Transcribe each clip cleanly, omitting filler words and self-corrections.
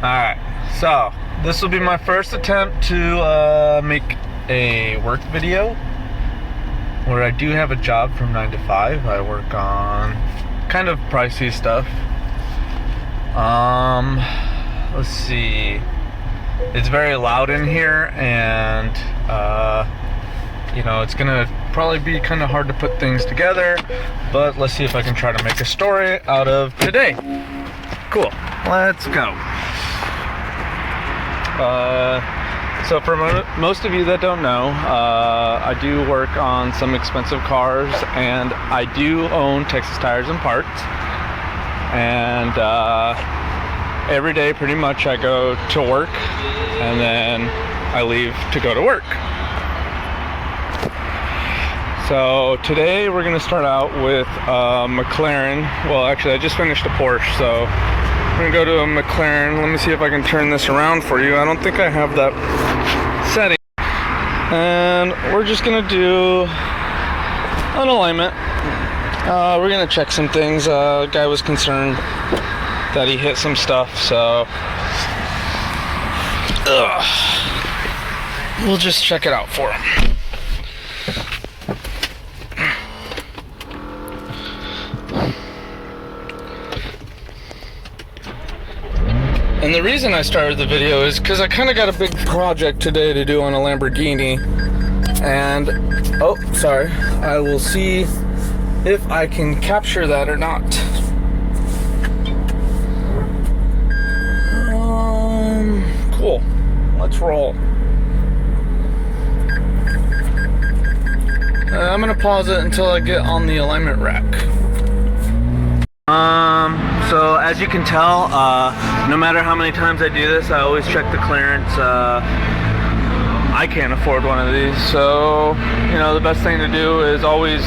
Alright, so this will be my first attempt to make a work video where I do have a job from 9 to 5. I work on kind of pricey stuff. Let's see. It's very loud in here, and you know, it's gonna probably be kind of hard to put things together, but let's see if I can try to make a story out of today. Cool, let's go. So for most of you that don't know, I do work on some expensive cars, and I do own Texas Tires and Parts. And every day pretty much I go to work and then I leave to go to work. So today we're gonna start out with McLaren. Well, actually I just finished a Porsche, so we're gonna go to a McLaren. Let me see if I can turn this around for you. I don't think I have that setting. And we're just gonna do an alignment. We're gonna check some things. The guy was concerned that he hit some stuff, so we'll just check it out for him. And the reason I started the video is because I kind of got a big project today to do on a Lamborghini, and oh, sorry, I will see if I can capture that or not. Cool. Let's roll. I'm gonna pause it until I get on the alignment rack. So as you can tell, no matter how many times I do this, I always check the clearance. I can't afford one of these, so you know, the best thing to do is always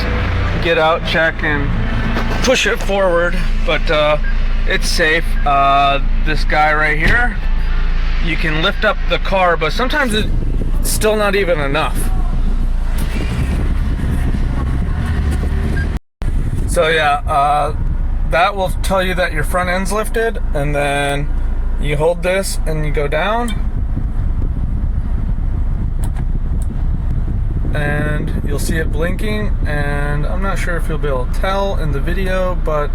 get out, check, and push it forward. But it's safe. This guy right here, you can lift up the car, but sometimes it's still not even enough. So yeah, that will tell you that your front end's lifted, and then you hold this and you go down, and you'll see it blinking, and I'm not sure if you'll be able to tell in the video, but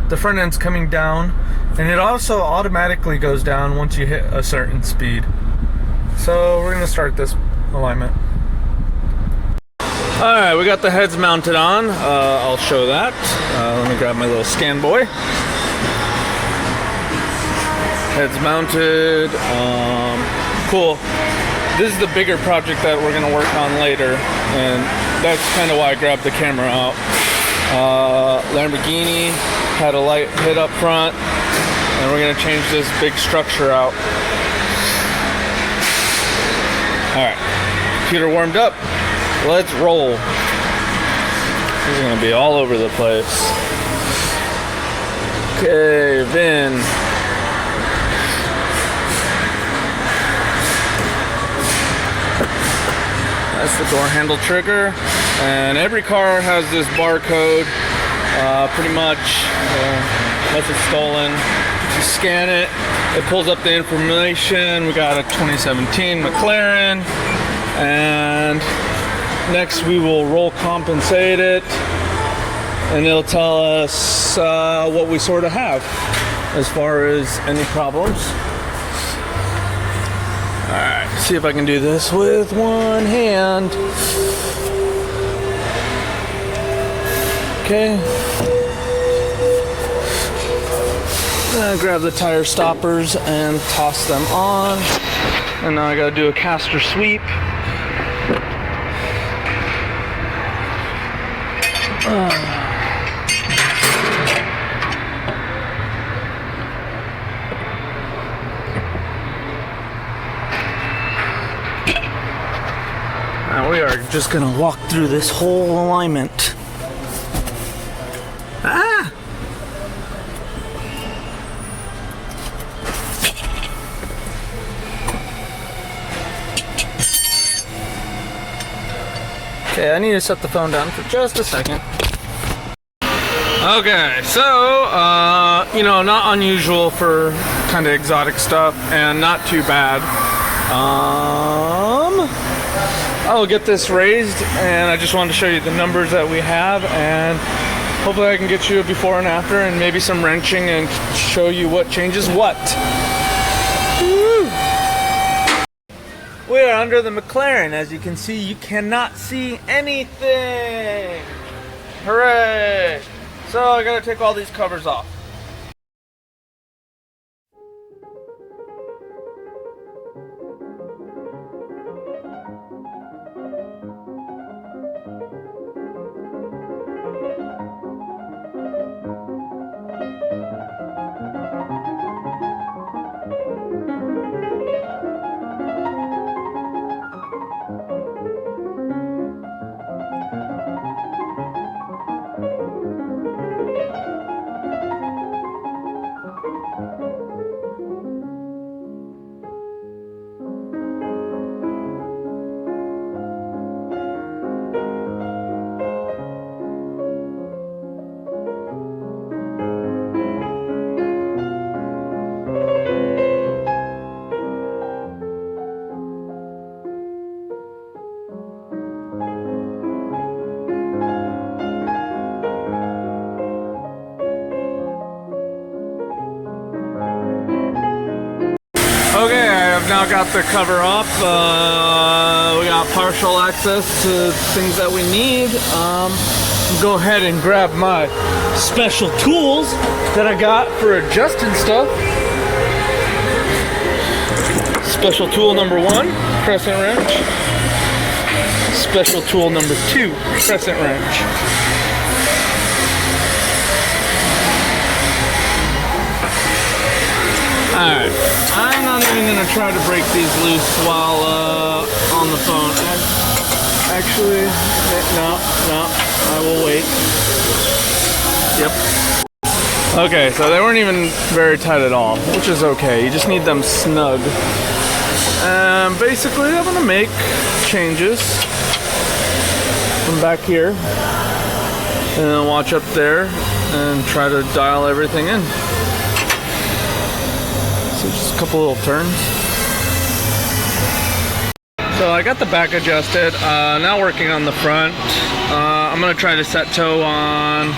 the front end's coming down, and it also automatically goes down once you hit a certain speed. So we're gonna start this alignment. Alright, we got the heads mounted on. I'll show that. Let me grab my little scan boy. Heads mounted. Cool. This is the bigger project that we're gonna work on later, and that's kind of why I grabbed the camera out. Lamborghini had a light hit up front, and we're gonna change this big structure out. Alright, computer warmed up. Let's roll. This is gonna be all over the place. Okay, VIN. That's the door handle trigger, and every car has this barcode. Pretty much, unless it's stolen, you scan it, it pulls up the information. We got a 2017 McLaren, and next we will roll compensate it, and it'll tell us what we sort of have as far as any problems. Alright, see if I can do this with one hand. Okay. Grab the tire stoppers and toss them on. And now I gotta do a caster sweep. Now we are just gonna walk through this whole alignment. Ah! Okay, I need to set the phone down for just a second. Okay, so, you know, not unusual for kind of exotic stuff and not too bad. I'll get this raised, and I just wanted to show you the numbers that we have, and hopefully I can get you a before and after and maybe some wrenching and show you what changes what. Woo! We are under the McLaren. As you can see, you cannot see anything. Hooray! So I gotta take all these covers off. Okay, I have now got the cover off. We got partial access to things that we need. Go ahead and grab my special tools that I got for adjusting stuff. Special tool number 1, crescent wrench. Special tool number 2, crescent wrench. Alright, I'm not even going to try to break these loose while on the phone. Actually, no, I will wait. Yep. Okay, so they weren't even very tight at all, which is okay. You just need them snug. Basically, I'm going to make changes from back here. And then watch up there and try to dial everything in. So just a couple little turns. So I got the back adjusted, now working on the front. I'm gonna try to set toe on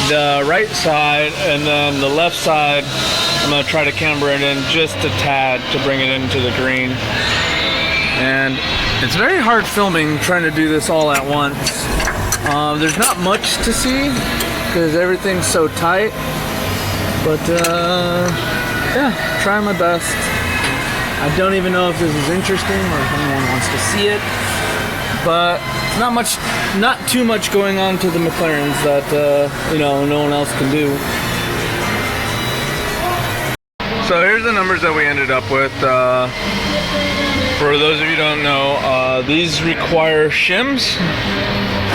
the right side, and then the left side, I'm gonna try to camber it in just a tad to bring it into the green. And it's very hard filming trying to do this all at once. There's not much to see because everything's so tight, but yeah, try my best. I don't even know if this is interesting or if anyone wants to see it, but not too much going on to the McLarens that you know, no one else can do. So here's the numbers that we ended up with. For those of you who don't know, these require shims,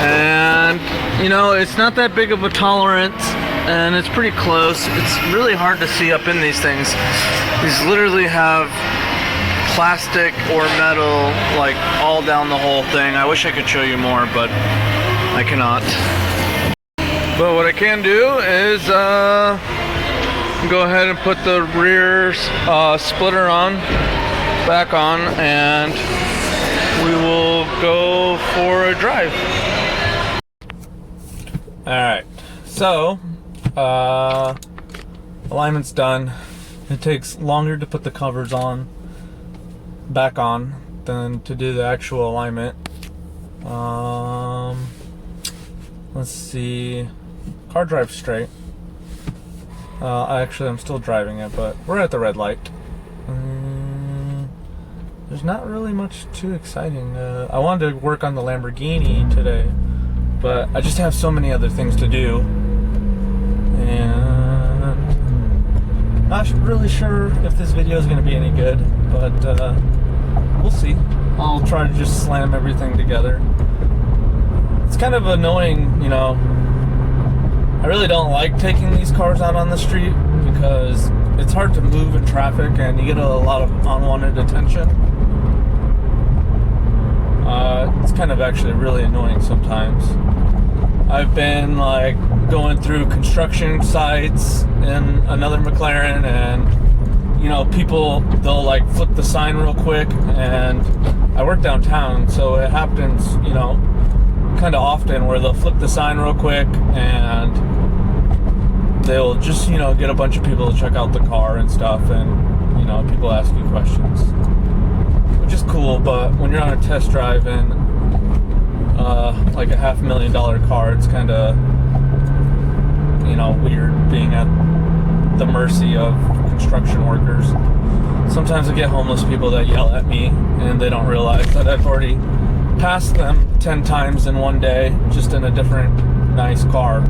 and you know, it's not that big of a tolerance, and it's pretty close. It's really hard to see up in these things. These literally have plastic or metal like all down the whole thing. I wish I could show you more, but I cannot. But what I can do is go ahead and put the rear splitter back on, and we will go for a drive. Alright, so alignment's done. It takes longer to put the covers back on than to do the actual alignment. Let's see, car drives straight. Actually, I'm still driving it, but we're at the red light. There's not really much too exciting. I wanted to work on the Lamborghini today, but I just have so many other things to do, and not really sure if this video is going to be any good, but we'll see. I'll try to just slam everything together. It's kind of annoying, you know. I really don't like taking these cars out on the street because it's hard to move in traffic and you get a lot of unwanted attention. It's kind of actually really annoying sometimes. I've been like going through construction sites in another McLaren, and you know, people, they'll like flip the sign real quick, and I work downtown, so it happens, you know, kind of often where they'll flip the sign real quick and they'll just, you know, get a bunch of people to check out the car and stuff, and you know, people ask you questions, which is cool. But when you're on a test drive in like a $500,000 car, it's kind of, you know, weird being at the mercy of construction workers. Sometimes I get homeless people that yell at me and they don't realize that I've already passed them 10 times in one day, just in a different nice car.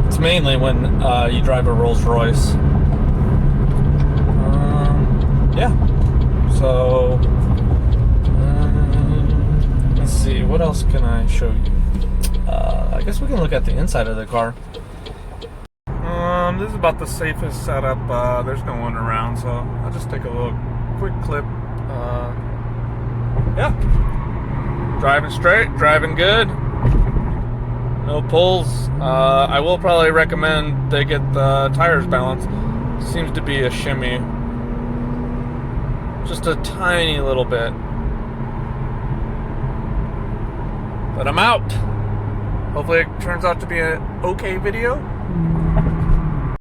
It's mainly when you drive a Rolls Royce. Yeah. So let's see, what else can I show you? I guess we can look at the inside of the car. This is about the safest setup. There's no one around, so I'll just take a little quick clip. Yeah. Driving straight, driving good. No pulls. I will probably recommend they get the tires balanced. Seems to be a shimmy. Just a tiny little bit. But I'm out. Hopefully it turns out to be an okay video.